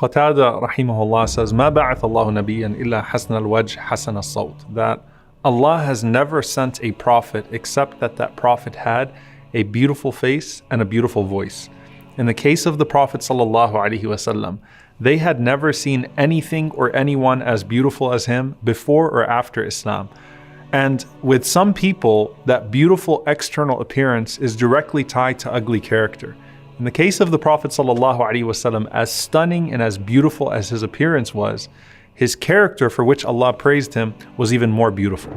Qatada rahimahullah says, "Ma ba'ath Allahu nabiyyan illa hasan al-wajh hasan as-sawt." That Allah has never sent a prophet except that that prophet had a beautiful face and a beautiful voice. In the case of the Prophet sallallahu alaihi wasallam, they had never seen anything or anyone as beautiful as him before or after Islam. And with some people, that beautiful external appearance is directly tied to ugly character. In the case of the Prophet ﷺ, as stunning and as beautiful as his appearance was, his character, for which Allah praised him, was even more beautiful.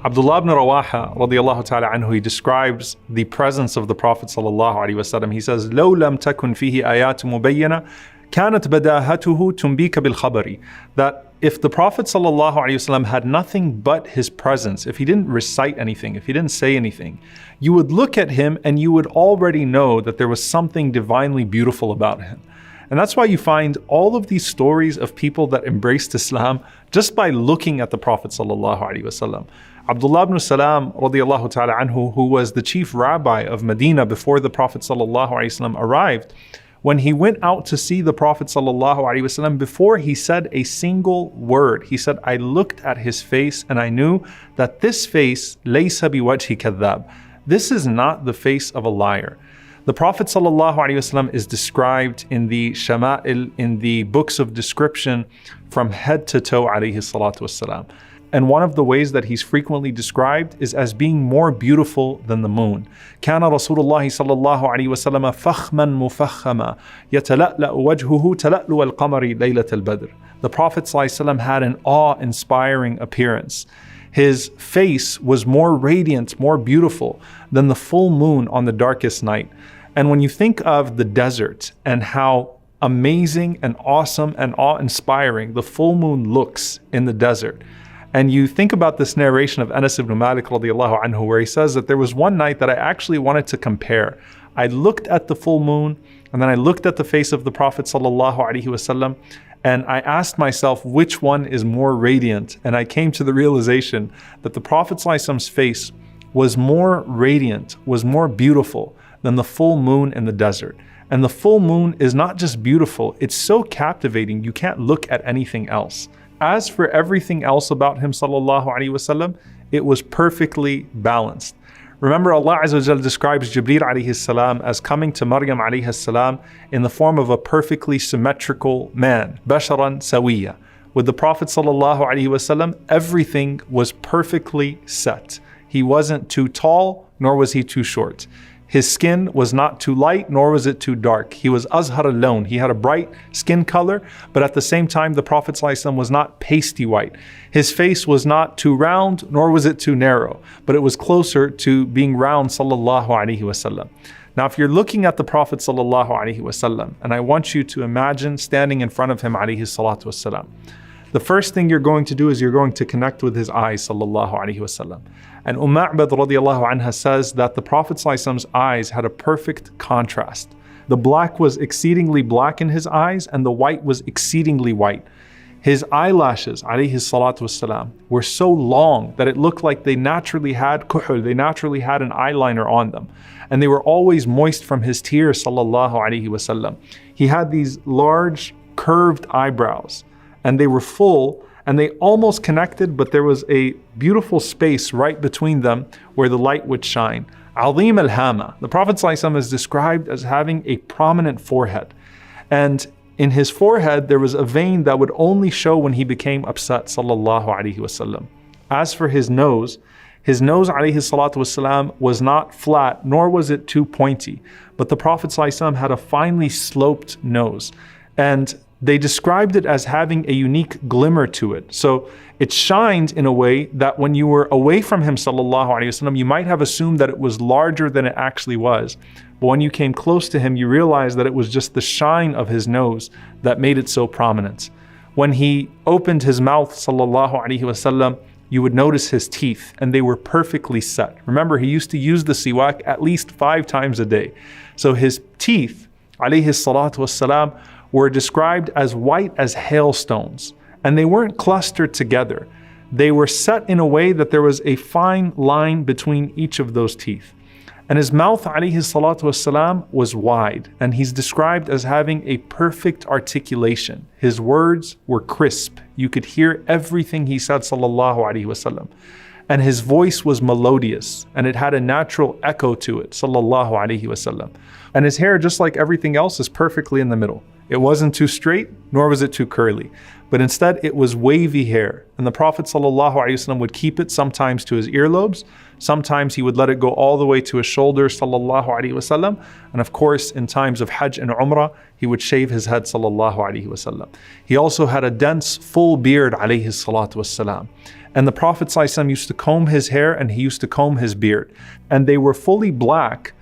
Abdullah ibn Rawaha radiyallahu ta'ala anhu, he describes the presence of the Prophet sallallahu alaihi wasallam. He says, "لو لم تكن فيه آيات مبينة كانت بداهته تنبيك بالخبر." That if the Prophet sallallahu alaihi wasallam had nothing but his presence, if he didn't recite anything, if he didn't say anything, you would look at him and you would already know that there was something divinely beautiful about him. And that's why you find all of these stories of people that embraced Islam just by looking at the Prophet sallallahu alaihi wasallam. Abdullah ibn Salam radiyallahu ta'ala anhu, who was the chief rabbi of Medina before the Prophet sallallahu alaihi wasallam arrived, when he went out to see the Prophet sallallahu alaihi wasallam, before he said a single word, he said, "I looked at his face and I knew that this face, laysa biwajhi kadhab." This is not the face of a liar. The Prophet ﷺ is described in the Shama'il, in the books of description, from head to toe alayhi salatu wassalam. And one of the ways that he's frequently described is as being more beautiful than the moon. كان رسول الله صلى الله عليه وسلم فخما مفخما يتلألأ وجهه تلألؤ القمر ليلة البدر. The Prophet ﷺ had an awe-inspiring appearance. His face was more radiant, more beautiful than the full moon on the darkest night. And when you think of the desert and how amazing and awesome and awe-inspiring the full moon looks in the desert, and you think about this narration of Anas ibn Malik radiyallahu anhu, where he says that there was one night that I actually wanted to compare. I looked at the full moon and then I looked at the face of the Prophet sallallahu alaihi wasallam, and I asked myself which one is more radiant, and I came to the realization that the Prophet ﷺ's face was more radiant, was more beautiful than the full moon in the desert. And the full moon is not just beautiful, it's so captivating you can't look at anything else. As for everything else about him sallallahu alaihi wasallam, it was perfectly balanced. Remember, Allah Azza wa Jal describes Jibreel alayhi salam as coming to Maryam alayhi salam in the form of a perfectly symmetrical man, basharan sawiya. With the Prophet sallallahu alaihi wasallam, everything was perfectly set. He wasn't too tall, nor was he too short. His skin was not too light, nor was it too dark. He was azhar al-lawn. He had a bright skin color, but at the same time, the Prophet ﷺ was not pasty white. His face was not too round, nor was it too narrow, but it was closer to being round, sallallahu alaihi wasallam. Now, if you're looking at the Prophet sallallahu alaihi wasallam, and I want you to imagine standing in front of him, alayhi salatu wasalam, the first thing you're going to do is you're going to connect with his eyes, sallallahu alaihi wasallam. And Ma'bad radiyallahu anha says that the Prophet ﷺ's eyes had a perfect contrast. The black was exceedingly black in his eyes, and the white was exceedingly white. His eyelashes, alayhi salatu wasalam, were so long that it looked like they naturally had kuhul, they naturally had an eyeliner on them. And they were always moist from his tears, sallallahu alaihi wasallam. He had these large curved eyebrows, and they were full, and they almost connected, but there was a beautiful space right between them where the light would shine. Azim al-hama. The Prophet ﷺ is described as having a prominent forehead. And in his forehead, there was a vein that would only show when he became upset, sallallahu alaihi wasallam. As for his nose, alayhi salatu wasalam, was not flat, nor was it too pointy. But the Prophet ﷺ had a finely sloped nose. And they described it as having a unique glimmer to it. So it shined in a way that when you were away from him, sallallahu alaihi wasallam, you might have assumed that it was larger than it actually was. But when you came close to him, you realized that it was just the shine of his nose that made it so prominent. When he opened his mouth, sallallahu alaihi wasallam, you would notice his teeth, and they were perfectly set. Remember, he used to use the siwak at least 5 times a day. So his teeth, alayhi salatu wassalam, were described as white as hailstones, and they weren't clustered together. they were set in a way that there was a fine line between each of those teeth. And his mouth, alayhi salatu wassalam, was wide, and he's described as having a perfect articulation. His words were crisp. You could hear everything he said, sallallahu alayhi wasallam. And his voice was melodious, and it had a natural echo to it, sallallahu alayhi wasallam. And his hair, just like everything else, is perfectly in the middle. It wasn't too straight, nor was it too curly, but instead it was wavy hair. And the Prophet ﷺ would keep it sometimes to his earlobes, sometimes he would let it go all the way to his shoulders, ﷺ. And of course, in times of Hajj and Umrah, he would shave his head, ﷺ. He also had a dense, full beard, alayhi salatu wassalam. And the Prophet ﷺ used to comb his hair and he used to comb his beard. And they were fully black.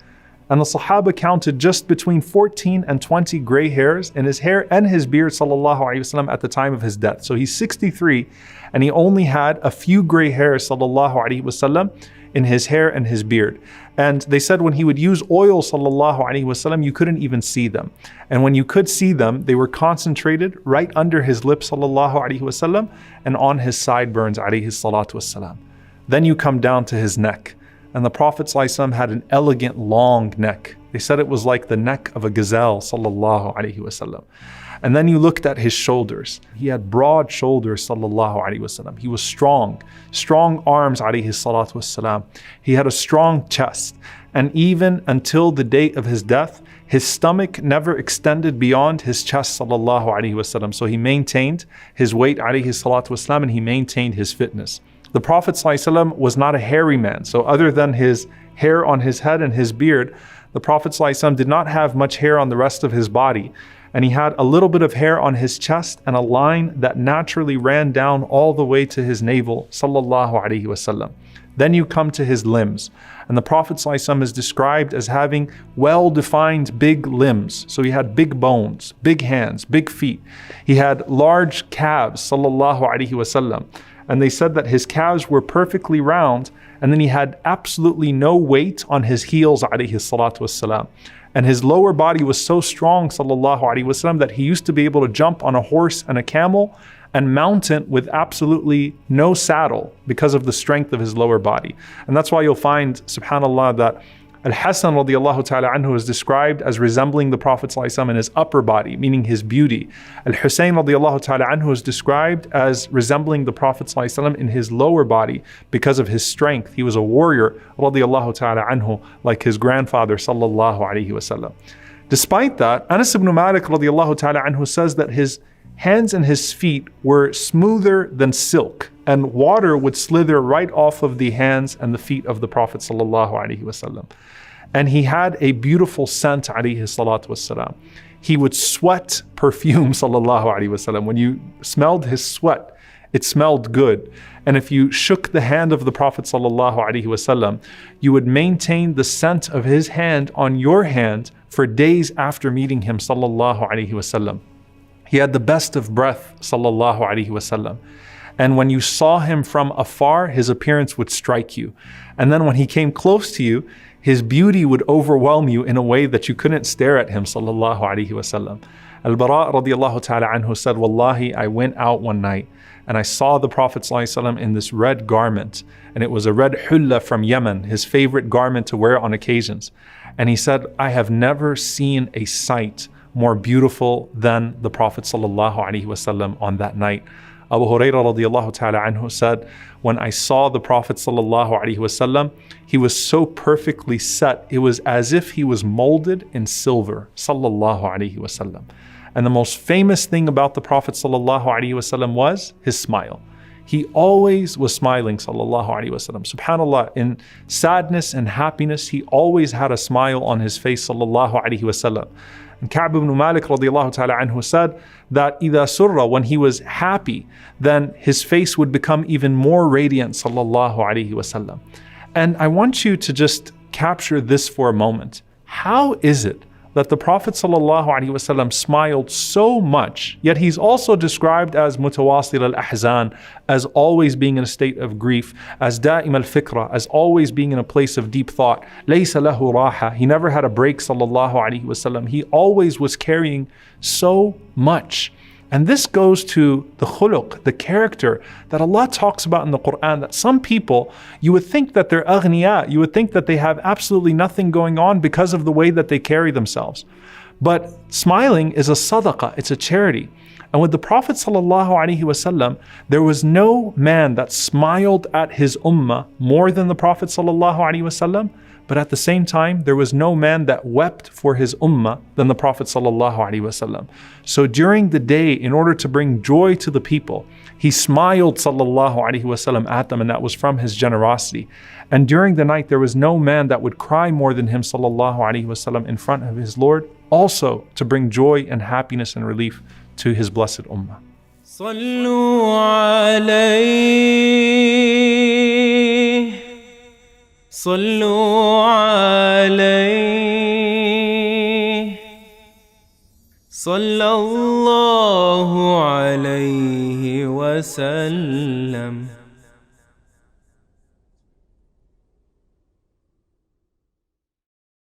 And the Sahaba counted just between 14 and 20 gray hairs in his hair and his beard, sallallahu alaihi wasallam, at the time of his death. So he's 63 and he only had a few gray hairs, sallallahu alaihi wasallam, in his hair and his beard. And they said when he would use oil, sallallahu alaihi wasallam, you couldn't even see them. And when you could see them, they were concentrated right under his lips, sallallahu alaihi wasallam, and on his sideburns, alayhi salatu wassalam. Then you come down to his neck. And the Prophet ﷺ had an elegant long neck. They said it was like the neck of a gazelle, sallallahu alaihi wasallam. And then you looked at his shoulders. He had broad shoulders, sallallahu alaihi wasallam. He was strong arms, alayhi salatu wassalam. He had a strong chest. And even until the date of his death, his stomach never extended beyond his chest, sallallahu alaihi wasallam. So he maintained his weight, alayhi salatu wassalam, and he maintained his fitness. The Prophet ﷺ was not a hairy man. So other than his hair on his head and his beard, the Prophet ﷺ did not have much hair on the rest of his body. And he had a little bit of hair on his chest and a line that naturally ran down all the way to his navel, sallallahu alaihi wasallam. Then you come to his limbs. And the Prophet ﷺ is described as having well-defined big limbs. So he had big bones, big hands, big feet. He had large calves, sallallahu alaihi wasallam. And they said that his calves were perfectly round, and then he had absolutely no weight on his heels, alayhi salatu wassalam. And his lower body was so strong, sallallahu alaihi wasallam, that he used to be able to jump on a horse and a camel and mount it with absolutely no saddle because of the strength of his lower body. And that's why you'll find, subhanAllah, that Al-Hasan radiallahu ta'ala anhu is described as resembling the Prophet ﷺ in his upper body, meaning his beauty. Al-Husayn radiallahu ta'ala anhu is described as resembling the Prophet ﷺ in his lower body because of his strength. He was a warrior radiallahu ta'ala anhu, like his grandfather sallallahu alayhi wasallam. Despite that, Anas ibn Malik radiallahu ta'ala anhu says that his hands and his feet were smoother than silk, and water would slither right off of the hands and the feet of the Prophet sallallahu alaihi wasallam. And he had a beautiful scent, alayhi salatu wassalam. He would sweat perfume, sallallahu alaihi wasallam. When you smelled his sweat, it smelled good. And if you shook the hand of the Prophet sallallahu alaihi wasallam, you would maintain the scent of his hand on your hand for days after meeting him, sallallahu alaihi wasallam. He had the best of breath, sallallahu alaihi wasallam. And when you saw him from afar, his appearance would strike you. And then when he came close to you, his beauty would overwhelm you in a way that you couldn't stare at him, sallallahu alaihi wasallam. Al-Bara radiallahu ta'ala anhu said, Wallahi, I went out one night and I saw the Prophet sallallahu alaihi wasallam in this red garment. And it was a red hulla from Yemen, his favorite garment to wear on occasions. And he said, I have never seen a sight more beautiful than the Prophet sallallahu alaihi wasallam on that night. Abu Hurairah radiallahu ta'ala anhu said, when I saw the Prophet sallallahu alaihi wasallam, he was so perfectly set, it was as if he was molded in silver, sallallahu alaihi wasallam. And the most famous thing about the Prophet sallallahu alaihi wasallam was his smile. He always was smiling, sallallahu alaihi wasallam. Subhanallah, in sadness and happiness, he always had a smile on his face, sallallahu alaihi wasallam. And Ka'b ibn Malik radiallahu ta'ala anhu said that إِذَا سُرَّ, when he was happy, then his face would become even more radiant, sallallahu alaihi wasallam. And I want you to just capture this for a moment. How is it that the Prophet ﷺ smiled so much, yet he's also described as mutawasil al-ahzan, as always being in a state of grief, as da'im al-fikra, as always being in a place of deep thought. Laysa lahu raha, he never had a break, sallallahu alaihi wasallam. He always was carrying so much. And this goes to the khuluq, the character that Allah talks about in the Quran, that some people, you would think that they're aghniya, you would think that they have absolutely nothing going on because of the way that they carry themselves. But smiling is a sadaqah, it's a charity. And with the Prophet ﷺ, there was no man that smiled at his ummah more than the Prophet ﷺ, but at the same time, there was no man that wept for his ummah than the Prophet ﷺ. So during the day, in order to bring joy to the people, he smiled ﷺ at them, and that was from his generosity. And during the night, there was no man that would cry more than him ﷺ in front of his Lord, also to bring joy and happiness and relief to his blessed ummah. صلوا عليه صلوا عليه صلى الله عليه وسلم